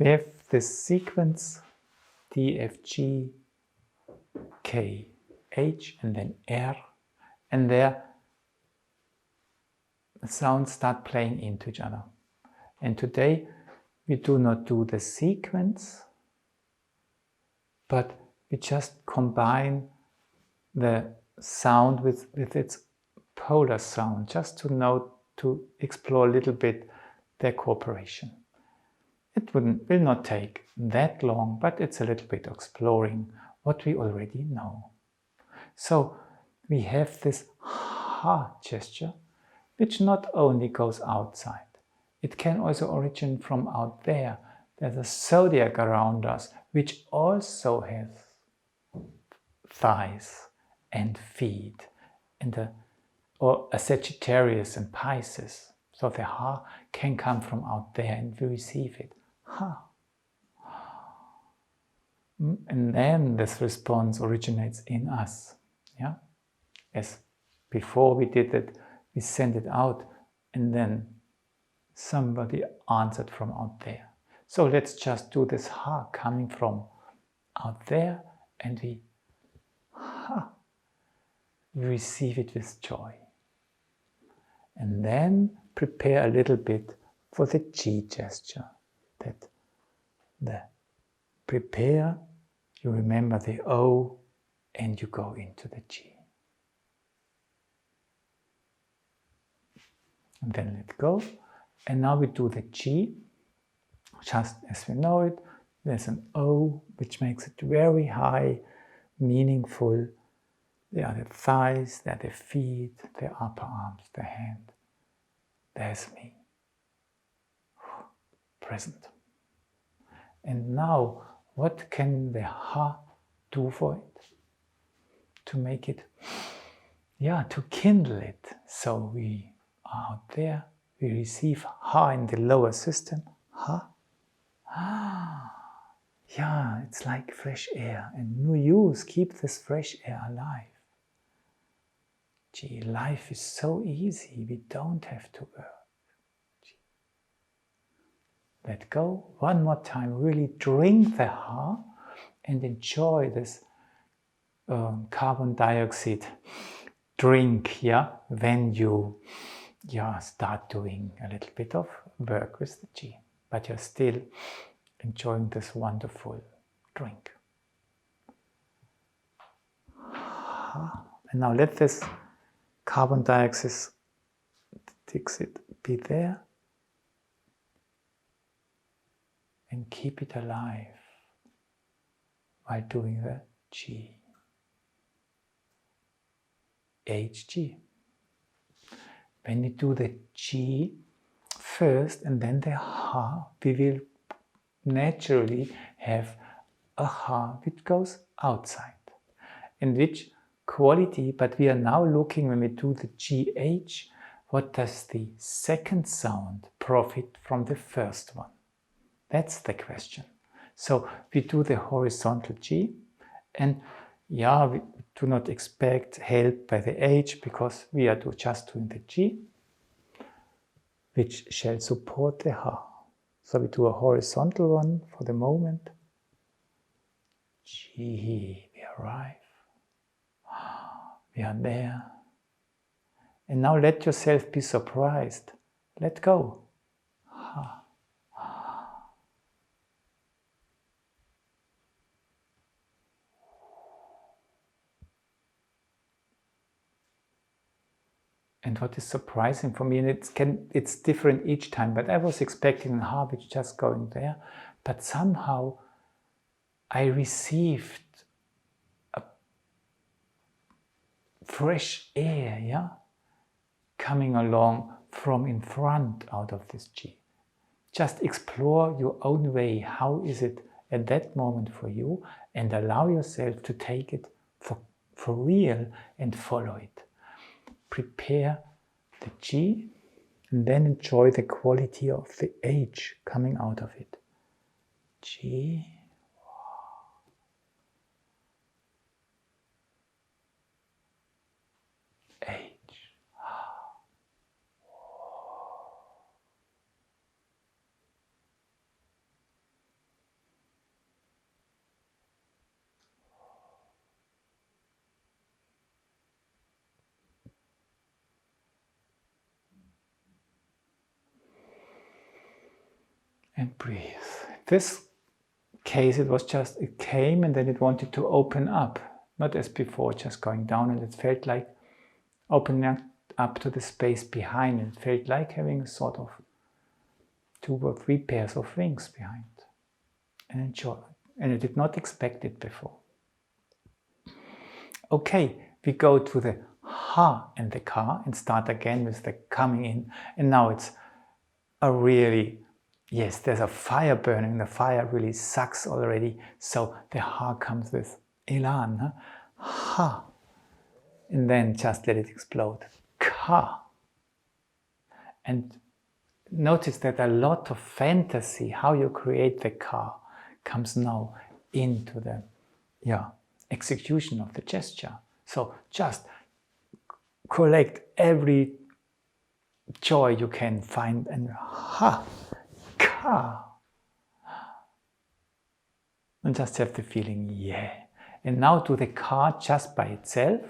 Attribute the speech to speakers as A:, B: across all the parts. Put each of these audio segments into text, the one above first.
A: we have this sequence D, F, G, K, H, and then R, and there the sounds start playing into each other. And today we do not do the sequence, but we just combine the sound with its polar sound, just to explore a little bit their cooperation. It will not take that long, but it's a little bit exploring what we already know. So we have this ha gesture, which not only goes outside, it can also originate from out there. There's a zodiac around us, which also has thighs and feet, and or a Sagittarius and Pisces. So the ha can come from out there and we receive it. Ha. And then this response originates in us. Yeah? As before we did it, we sent it out and then somebody answered from out there. So let's just do this ha coming from out there, and we receive it with joy. And then prepare a little bit for the G gesture. That the prepare, you remember the O and you go into the G. And then let go. And now we do the G, just as we know it. There's an O, which makes it very high, meaningful. There are the thighs, there are the feet, the upper arms, the hand. There's me, present. And now, what can the ha do for it? To make it, to kindle it. So we are out there, we receive ha in the lower system, ha. Yeah, it's like fresh air, and new use, keep this fresh air alive. Gee, life is so easy, we don't have to work. Gee. Let go, one more time, really drink the ha and enjoy this carbon dioxide drink, when you start doing a little bit of work with the G, but you're still enjoying this wonderful drink. And now let this carbon dioxide be there and keep it alive while doing the G. HG. When we do the G first and then the ha, we will naturally have a ha which goes outside. In which quality, but we are now looking, when we do the GH, what does the second sound profit from the first one? That's the question. So we do the horizontal G, and we do not expect help by the H, because we are just doing the G, which shall support the ha. So we do a horizontal one for the moment. G, we arrive. We are there. And now let yourself be surprised. Let go. Ha. And what is surprising for me, and it's different each time, but I was expecting a ha which just going there, but somehow I received a fresh air, coming along from in front out of this G. Just explore your own way. How is it at that moment for you? And allow yourself to take it for real and follow it. Prepare the G and then enjoy the quality of the H coming out of it. G. H. And breathe. In this case, it was just, it came and then it wanted to open up. Not as before, just going down, and it felt like opening up to the space behind. It felt like having a sort of 2 or 3 pairs of wings behind. And enjoy it. And I did not expect it before. Okay, we go to the ha in the car and start again with the coming in. And now it's a really, yes, there's a fire burning. The fire really sucks already. So the ha comes with elan. Huh? Ha. And then just let it explode. Ka. And notice that a lot of fantasy, how you create the ka, comes now into the execution of the gesture. So just collect every joy you can find and ha, ka. And just have the feeling, yeah. And now do the ka just by itself,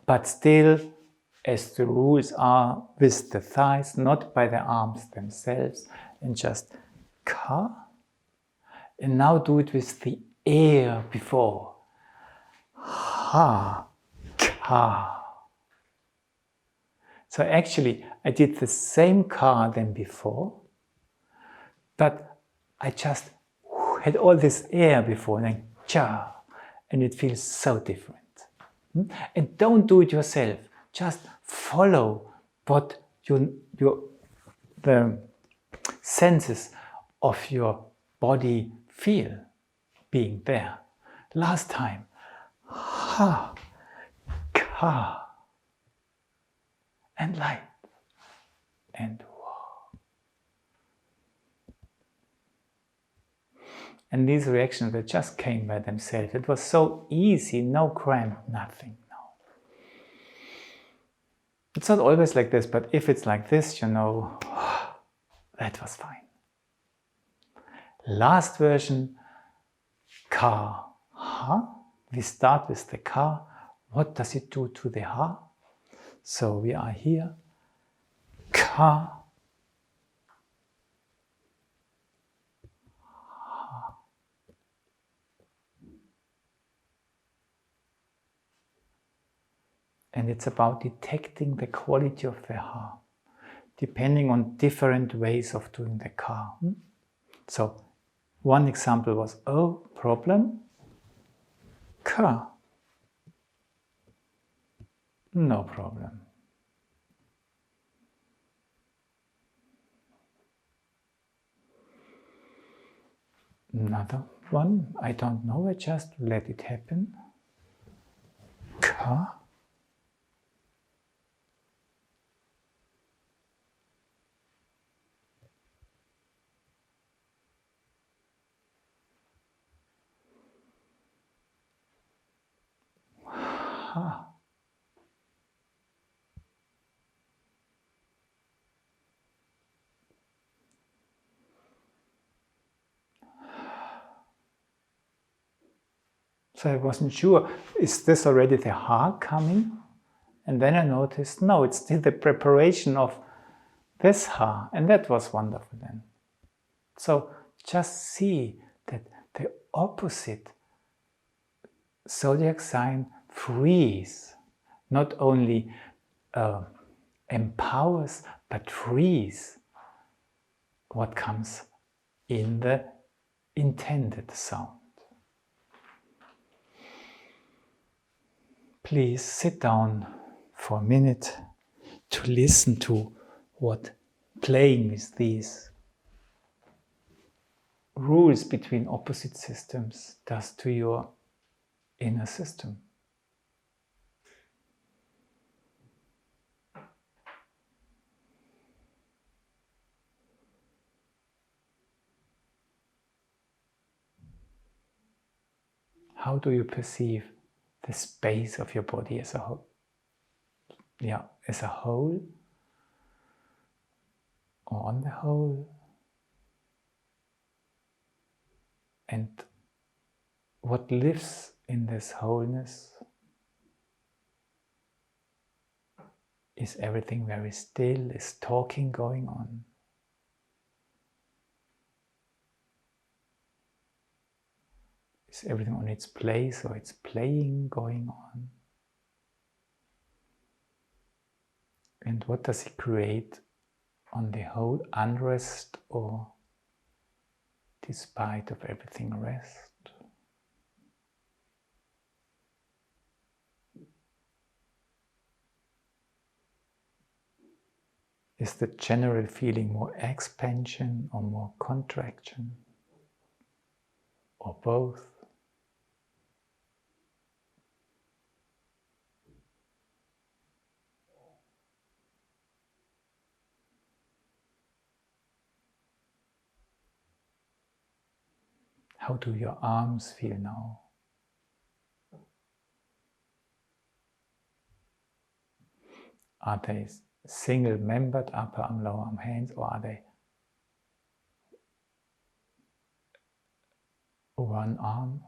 A: but still as the rules are with the thighs, not by the arms themselves, and just ka. And now do it with the air before. Ha, ka. So actually, I did the same ka than before, but I just had all this air before, and then cha, and it feels so different. And don't do it yourself. Just follow what the senses of your body feel being there. Last time, ha, ka, and light, and wow. And these reactions that just came by themselves. It was so easy, no cramp, nothing. It's not always like this, but if it's like this, you know, that was fine. Last version, ka, ha. We start with the ka. What does it do to the ha? So we are here, ka, ha. And it's about detecting the quality of the ha, depending on different ways of doing the ka. So one example was, oh, problem, ka, no problem. Another one, I don't know, I just let it happen. Ka. Ha. So I wasn't sure, is this already the ha coming? And then I noticed, no, it's still the preparation of this ha, and that was wonderful then. So just see that the opposite zodiac sign frees, not only empowers, but frees what comes in the intended sound. Please sit down for a minute to listen to what playing with these rules between opposite systems does to your inner system. How do you perceive the space of your body as a whole? Yeah, as a whole, or on the whole, and what lives in this wholeness? Is everything very still? Is talking going on? Is everything on its place, or it's playing going on? And what does it create on the whole? Unrest, or despite of everything, rest? Is the general feeling more expansion or more contraction? Or both? How do your arms feel now? Are they single-membered, upper arm, lower arm, hands, or are they one arm?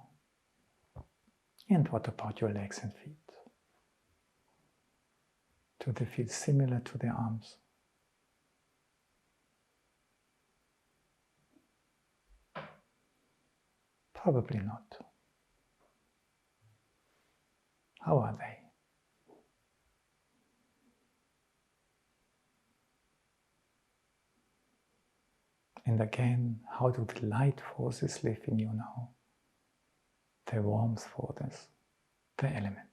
A: And what about your legs and feet? Do they feel similar to the arms? Probably not. How are they? And again, how do the light forces live in you now? The warmth forces, the elements.